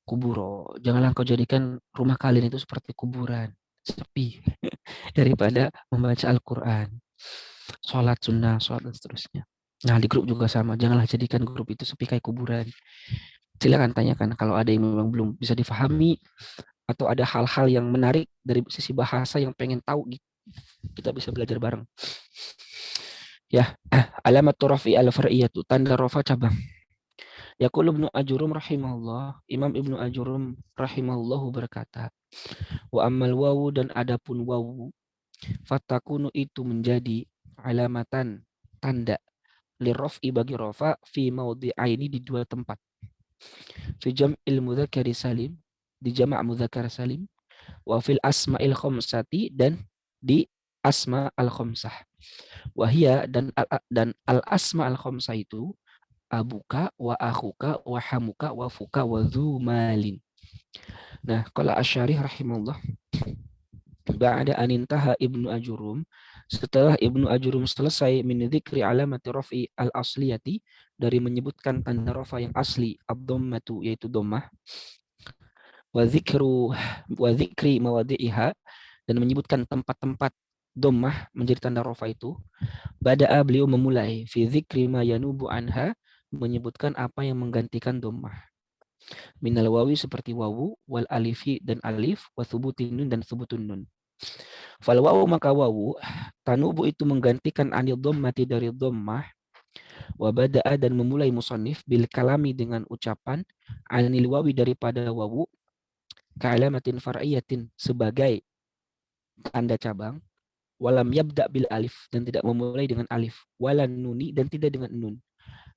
kuburo. Janganlah kau jadikan rumah kalian itu seperti kuburan, sepi daripada membaca Al-Quran, sholat sunnah, sholat dan seterusnya. Nah di grup juga sama. Janganlah jadikan grup itu sepi kayak kuburan. Silakan tanyakan kalau ada yang memang belum bisa difahami atau ada hal-hal yang menarik dari sisi bahasa yang pengen tahu, kita bisa belajar bareng. Ya, alamat rafi al-far'iyatu, tanda rafa cabang. Yaqulu Ibnu Ajurum rahimahullah, Imam Ibnu Ajurum rahimahullahu berkata, wa ammal wawu dan adapun wawu, fatakunu itu menjadi alamatan, tanda, lirraf'i bagi rafa fi maudhi'aini di 2 tempat. Fi jam'il mudzakkari salim, di jamak mudzakkar salim, wa fil asma'il khamsati dan di asma al khamsah. Wahia dan al asma al khamsah itu abuka wa akhuka wa hamuka wa fuka wa dzumalin. Nah, qala Asy-Syarih rahimahullah, ba'da an intaha Ibnu Ajurum, setelah Ibnu Ajurum selesai min dzikri alamati rafi al asliyati, dari menyebutkan tanda rafa yang asli, ad-dhammatu yaitu dhammah, wa dzikri mawadhi'iha, dan menyebutkan tempat-tempat dhammah menjadi tanda rofa itu. Bada'a, beliau memulai fi dzikri ma yanubu anha, menyebutkan apa yang menggantikan dhammah. Minal wawi, seperti wawu, wal alifi, dan alif, wa thubutin nun, dan thubutun nun. Fal wawu, maka wawu, tanubu itu menggantikan anil dhammati, dari dhammah. Wa bada'a, dan memulai musannif bil kalami, dengan ucapan anil wawi, daripada wawu, ka'alamatin far'iyatin, sebagai tanda cabang. Walam yabda' bil alif, dan tidak memulai dengan alif. Walan nuni, dan tidak dengan nun.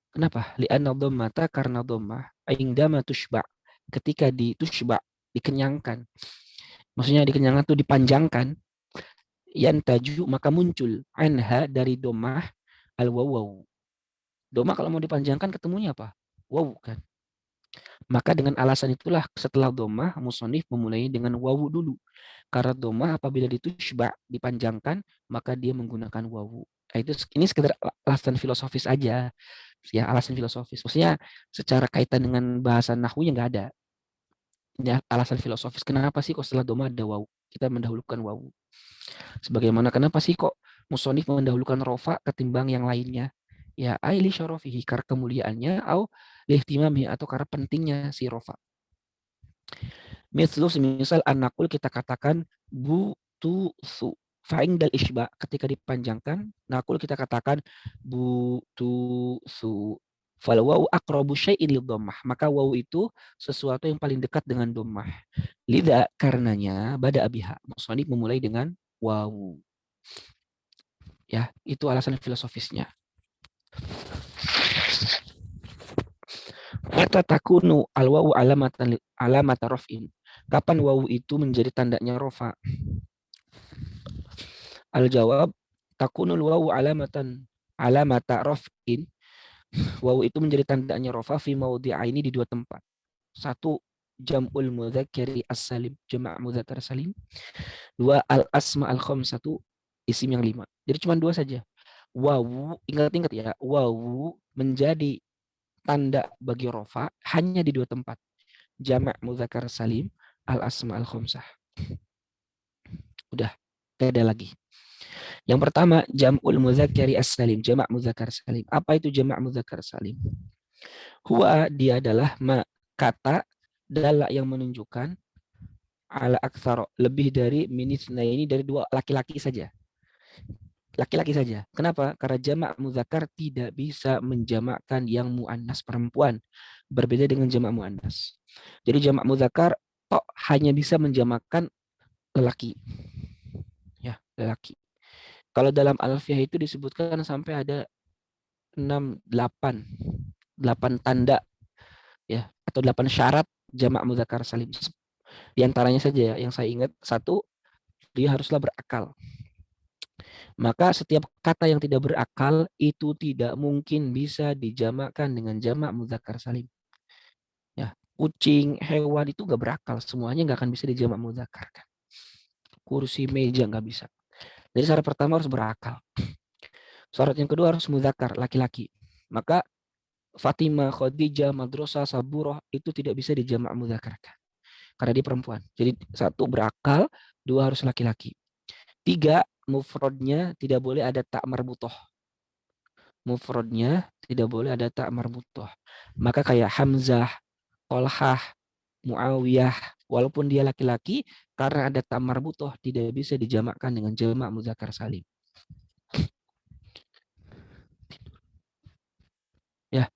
Kenapa? Li'anna dhammata, karena dhammah, indama tushba', ketika tushba', dikenyangkan. Maksudnya dikenyangkan itu dipanjangkan. Yantaju, maka muncul anha, dari dhammah, al wawu. Dhammah kalau mau dipanjangkan ketemunya apa? Wawu kan. Maka dengan alasan itulah setelah dhammah musannif memulai dengan wawu dulu. Karena dhammah apabila ditushba', dipanjangkan, maka dia menggunakan wawu. Nah, ini sekedar alasan filosofis aja. Ya, alasan filosofis. Maksudnya secara kaitan dengan bahasa nahwunya nggak ada. Ini alasan filosofis. Kenapa sih kok setelah dhammah ada wawu? Kita mendahulukan wawu. Sebagaimana kenapa sih kok musannif mendahulukan rofa ketimbang yang lainnya? Ya, aili syarafihi, karena kemuliaannya, au lihtimami, atau karena pentingnya si rofa. Mislu, semisal anakul, kita katakan bu tu su. Fa'indal isba, ketika dipanjangkan, nakul kita katakan bu tu su. Fal wawu aqrabu syai'in lid dhammah, maka wawu itu sesuatu yang paling dekat dengan dhammah. Lidha, karenanya bada biha, musannif memulai dengan wawu. Ya, itu alasan filosofisnya. Mata takunu al wawu alamata raf'in. Kapan wawu itu menjadi tandanya rofa? Al jawab, takunul wawu alamata raf'in. Wawu itu menjadi tandanya rofa fi maudhi'aini, di dua tempat. Satu, jam'ul mudzakkari as-salim, jama' mudzakkar salim. Dua, al asma al khamsatu, isim yang 5. Jadi cuma 2 saja. Wawu, ingat-ingat ya, wawu menjadi tanda bagi rofa hanya di 2 tempat. Jama' mudzakkar salim, al asma al khamsah. Udah, tidak ada lagi. Yang pertama, jam'ul mudzakkari as-salim, jama' mudzakkar salim. Apa itu jama' mudzakkar salim? Huwa, dia adalah kata dalla yang menunjukkan ala aktsara, lebih dari minitsna, ini dari 2 laki-laki saja. Laki-laki saja. Kenapa? Karena jama' mudzakkar tidak bisa menjamakkan yang muannas perempuan. Berbeda dengan jama' muannas. Jadi jama' mudzakkar hanya bisa menjamakkan lelaki. Ya, lelaki. Kalau dalam alfiah itu disebutkan sampai ada 8 tanda, ya, atau 8 syarat jama' mudzakkar salim. Di antaranya saja yang saya ingat, 1, dia haruslah berakal. Maka setiap kata yang tidak berakal itu tidak mungkin bisa dijamakkan dengan jama' mudzakkar salim. Ya, kucing, hewan itu gak berakal, semuanya gak akan bisa dijamak mudzakkar. Kursi, meja gak bisa. Jadi syarat pertama harus berakal. Syarat yang kedua harus mudzakkar, laki-laki. Maka Fatimah, Khadijah, Madrasah, Saburah itu tidak bisa dijamak mudzakarkan karena dia perempuan. Jadi 1, berakal, 2, harus laki-laki. 3, mufradnya tidak boleh ada tak marbutoh. Mufradnya tidak boleh ada tak marbutoh. Maka kayak Hamzah, Tolhah, Muawiyah, walaupun dia laki-laki, karena ada tak marbutoh tidak bisa dijamakkan dengan jamak mudzakkar salim. Ya.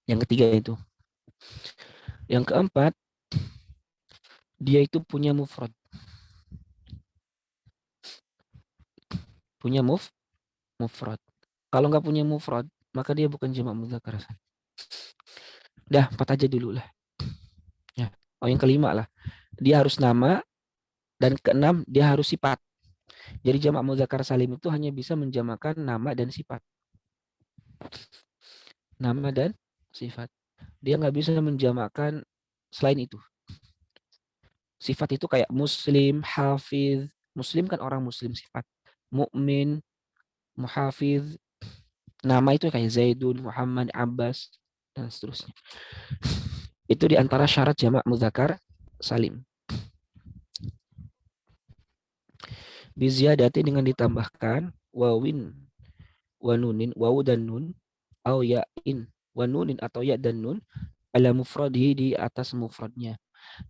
Yang ketiga itu. Yang keempat, dia itu punya mufrad. Punya mufrad. Kalau nggak punya mufrad, maka dia bukan jamak mudzakkar salim. Dah, 4 aja dulu lah. Ya. Yang kelima lah. Dia harus nama, dan keenam dia harus sifat. Jadi jamak mudzakkar salim itu hanya bisa menjamakkan nama dan sifat. Nama dan sifat. Dia nggak bisa menjamakkan selain itu. Sifat itu kayak muslim, hafiz. Muslim kan orang muslim sifat. Mukmin, muhafiz. Nama itu kayak Zaidun, Muhammad, Abbas, dan seterusnya. Itu di antara syarat jamak mudzakkar salim. Biziyadati dengan ditambahkan wawin wa nunin, wawu dan nun, au ya'in wa nunin atau ya dan nun ala mufradihi di atas mufradnya.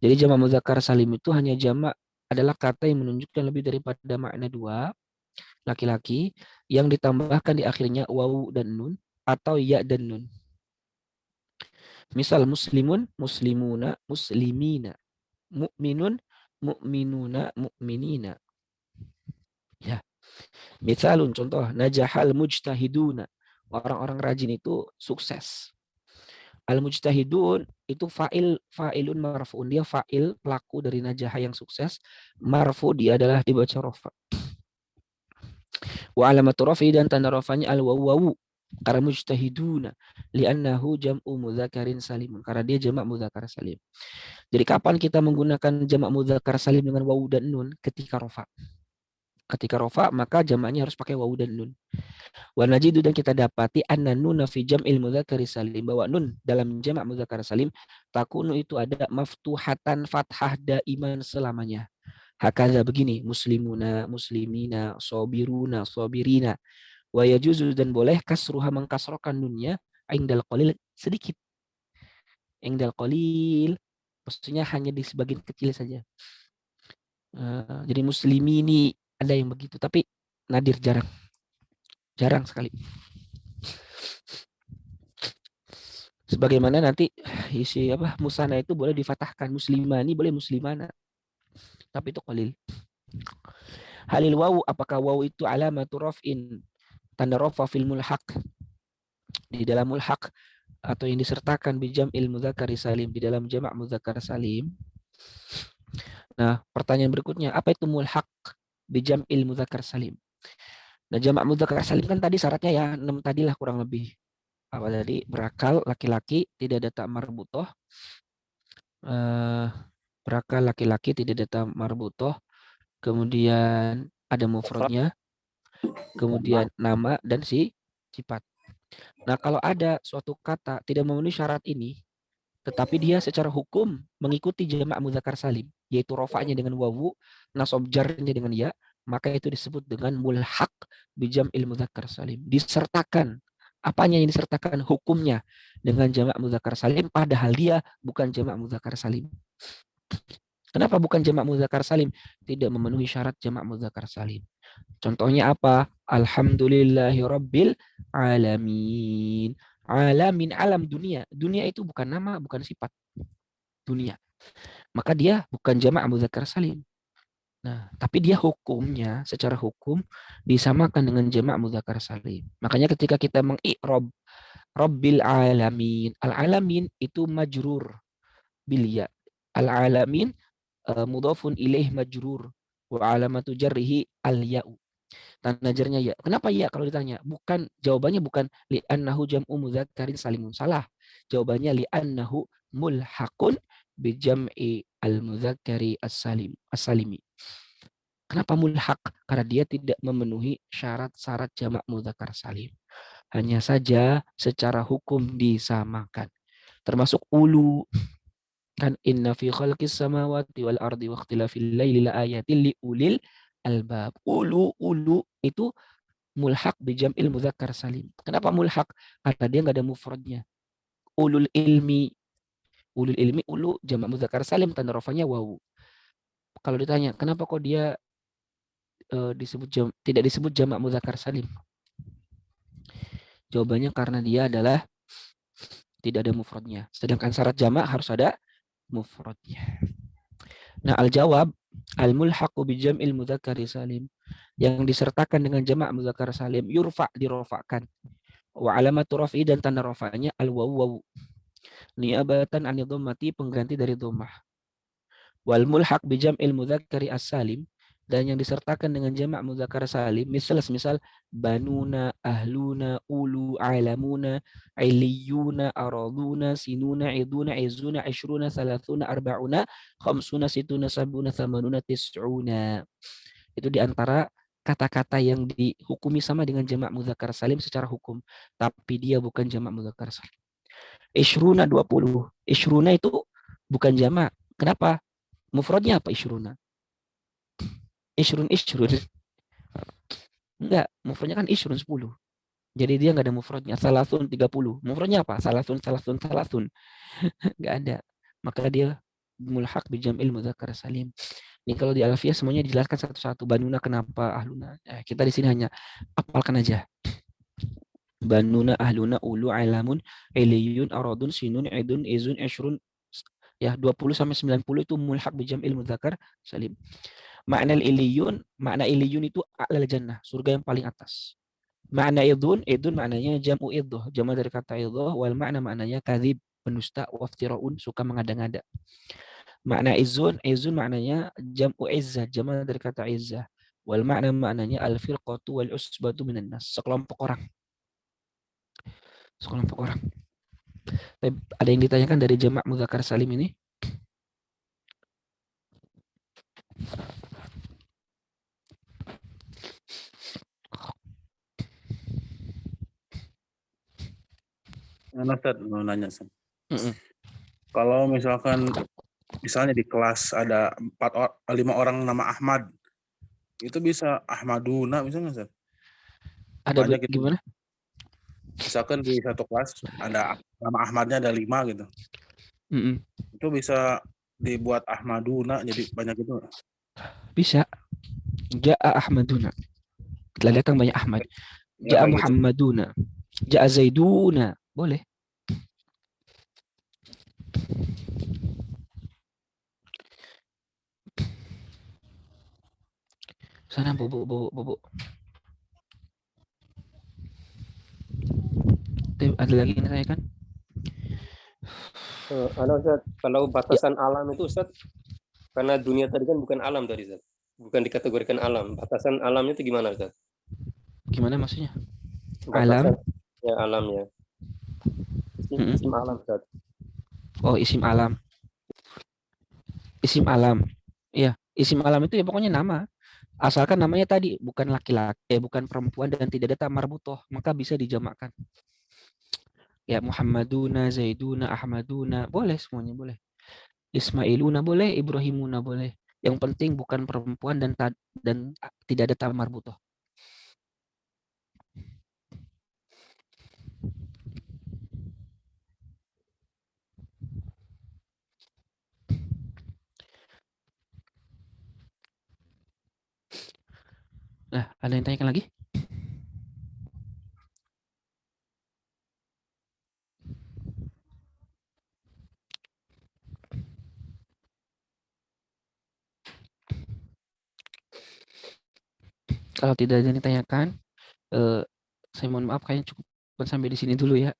Jadi jamak mudzakkar salim itu hanya jamak adalah kata yang menunjukkan lebih daripada makna dua, laki-laki, yang ditambahkan di akhirnya wawu dan nun atau ya dan nun. Misal muslimun, muslimuna, muslimina, mu'minun, mu'minuna, mu'minina. Ya. Misalun contoh, najahal mujtahiduna. Orang-orang rajin itu sukses. Al-mujtahidun itu fa'ilun marfu'un. Dia fa'il pelaku dari najah yang sukses. Marfu dia adalah dibaca rofa. Wa alamatu rafi dan tanda rafanya al-wawu. Karena mujtahiduna. Li'annahu jam'u mudzakarin salim. Karena dia jamak mudzakkar salim. Jadi kapan kita menggunakan jamak mudzakkar salim dengan wawu dan nun? Ketika rofa. Ketika rofa maka jamaknya harus pakai wawu dan nun. Wa najidu dan kita dapati anna nuna fi jam'il mudzakkar salim, bahwa nun dalam jamak mudzakkar salim takunu itu ada maftuhatan fathah daiman selamanya. Hakaza begini, muslimuna, muslimina, sobiruna, sobirina. Wa yajuzu dan boleh kasruha mengkasrokan nunnya indal qalil sedikit. Indal qalil maksudnya hanya di sebagian kecil saja. Jadi muslimini ada yang begitu, tapi nadir, jarang sekali. Sebagaimana nanti isi musana itu boleh difatahkan, muslimani boleh muslimana, tapi itu qalil. Halil wawu, apakah wawu itu alamatu raf'in, tanda rafa fil mulhaq, di dalam mulhaq atau yang disertakan bi jam'il mudzakkar salim, di dalam jamak mudzakkar salim. Nah, pertanyaan berikutnya, apa itu mulhaq bi jam'il mudzakkar salim? Nah, jamak mudzakkar salim kan tadi syaratnya ya 6 tadilah kurang lebih. Apa tadi? Berakal laki-laki, tidak ada ta marbutoh. Berakal laki-laki, tidak ada ta marbutoh. Kemudian ada mufradnya. Kemudian nama dan sifat. Nah, kalau ada suatu kata tidak memenuhi syarat ini, tetapi dia secara hukum mengikuti jamak mudzakkar salim, yaitu rofa'nya dengan wawu, nasab jarnya dengan ya, maka itu disebut dengan mulhaq bi jam'il mudzakkar salim. Disertakan. Apanya yang disertakan? Hukumnya dengan jamak mudzakkar salim, padahal dia bukan jamak mudzakkar salim. Kenapa bukan jamak mudzakkar salim? Tidak memenuhi syarat jamak mudzakkar salim. Contohnya apa? Alhamdulillahi rabbil alamin. Alamin, alam dunia. Dunia itu bukan nama, bukan sifat. Dunia. Maka dia bukan jamak mudzakkar salim. Nah, tapi dia hukumnya, secara hukum disamakan dengan jamak mudzakkar salim. Makanya ketika kita mengi'rab rabbil alamin, al-alamin itu majrur bil ya. Al-alamin mudhafun ilaih majrur wa alamatu jarrihi al-ya'u. Tanda jarnya ya. Kenapa ya kalau ditanya? Bukan, jawabannya bukan li'annahu jam'u mudzakkarin salimun. Salah. Jawabannya li'annahu mulhaqun bi jam'i al-mudzakkari as-salimi. Kenapa mulhaq? Karena dia tidak memenuhi syarat-syarat jamak mudzakkar salim. Hanya saja secara hukum disamakan. Termasuk ulu. Kan inna fi khalqis samawati wal ardi wa ikhtilafil laili la ayatin li ulil albab. Ulu itu mulhaq bi jam'il mudzakkar salim. Kenapa mulhaq? Karena dia enggak ada mufradnya. Ulul ilmi ulu jamak mudzakkar salim, tanda rafanya wawu. Kalau ditanya, kenapa kok dia tidak disebut jamak mudzakkar salim? Jawabannya karena dia adalah tidak ada mufradnya. Sedangkan syarat jamak harus ada mufradnya. Nah, al-jawab al-mulhaqu bi jam'il mudzakkari salim, yang disertakan dengan jamak mudzakkar salim, yurfa, dirofakkan. Wa alamatu raf'i dan tanda rafa'nya al-wawu. Niabatan an dhammati, pengganti dari dhammah. Wal mulhaq bi jam'il mudzakkari as-salim, dan yang disertakan dengan jamak mudzakkar salim, misal banuna, ahluna, ulu, alamuna, iliyuna, araduna, sinuna, iduna, izuna, ishruna, thalathuna, arba'una, khamsuna, situna, sabuna, thamanuna, tis'una. Itu diantara kata-kata yang dihukumi sama dengan jamak mudzakkar salim secara hukum, tapi dia bukan jamak mudzakkar salim. Ishruna 20. Ishruna itu bukan jamak. Kenapa? Mufradnya apa ishruna? Ishrun. Enggak, mufradnya kan ishrun 10. Jadi dia enggak ada mufradnya. Salasun 30. Mufradnya apa? Salasun. Enggak ada. Maka dia mulhaq bi jam'il mudzakkar salim. Ini kalau di Alfiyah semuanya dijelaskan satu-satu. Banuna kenapa, ahluna. Kita di sini hanya apalkan aja. Banuna, ahluna, ulu, alamun, iliyun, aradun, sinun, idun, izun, ishrun. Ya, 20 sampai 90 itu mulhaq bi jam'il mudzakkar salim. Makna iliyun itu a'lal jannah, surga yang paling atas. Makna idun maknanya jam'u iddah, jama dari kata iddah, wal maknanya kadzib, pendusta, waftira'un, suka mengada-ngada. Makna izun maknanya jam'u izzah, jama dari kata izzah. Wal maknanya al-firqatu wal usbatu minan nas, sekelompok orang. Ada yang ditanyakan dari jamak mudzakkar salim ini? Ustaz, mau nanya, Ustaz. Kalau misalnya di kelas ada 5 orang nama Ahmad, itu bisa Ahmaduna misalnya, Ustaz? Ada Banyak gitu. gimana? Misalkan di satu kelas ada nama Ahmadnya ada 5 gitu. Itu bisa dibuat Ahmaduna jadi banyak gitu. Bisa. Ja'a Ahmaduna. Telah datang banyak Ahmad. Ja'a gitu. Muhammaduna. Ja'a Zaiduna. Boleh. Sana bobo. Ada lagi yang saya kan? Ustaz, kalau batasan alam itu Ustaz, karena dunia tadi kan bukan alam tadi Ustaz. Bukan dikategorikan alam. Batasan alamnya itu gimana Ustaz? Gimana maksudnya? Batasan, ya alamnya. Isim alam Ustaz. Oh, isim alam. Iya, isim alam itu ya pokoknya nama. Asalkan namanya tadi bukan laki-laki, bukan perempuan dan tidak ada tamar butoh, maka bisa dijamakkan. Ya, Muhammaduna, Zaiduna, Ahmaduna, boleh semuanya boleh. Ismailuna boleh, Ibrahimuna boleh. Yang penting bukan perempuan dan tidak ada tamar butoh. Nah, ada yang tanyakan lagi? Kalau tidak ada yang ditanyakan, saya mohon maaf kayaknya cukup sampai di sini dulu ya.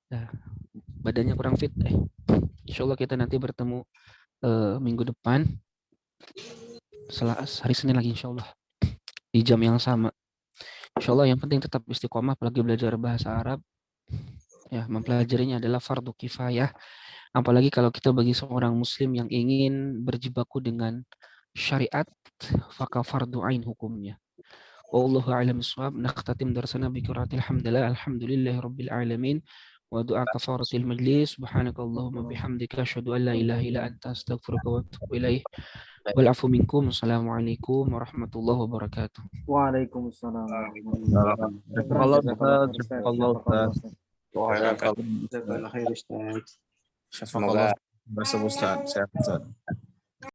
Nah, badannya kurang fit. Insya Allah kita nanti bertemu minggu depan. Hari Senin lagi insya Allah. Di jam yang sama. Insya Allah yang penting tetap istiqomah apalagi belajar bahasa Arab. Ya, mempelajarinya adalah fardu kifayah. Apalagi kalau kita bagi seorang muslim yang ingin berjibaku dengan syariat, maka fardu ain hukumnya. Wallahu a'lam bishawab. Nakhtatim darsana bi qiraatil hamdalillah alhamdulillahi rabbil alamin wa du'a kafaratil majlis. Subhanakallahumma bihamdika asyhadu an la ilaha illa anta astaghfiruka wa atubu ilaih. Wal afu minkum. Assalamualaikum warahmatullahi wabarakatuh. Waalaikumsalam. Semoga bersebutan sehat, Ustaz.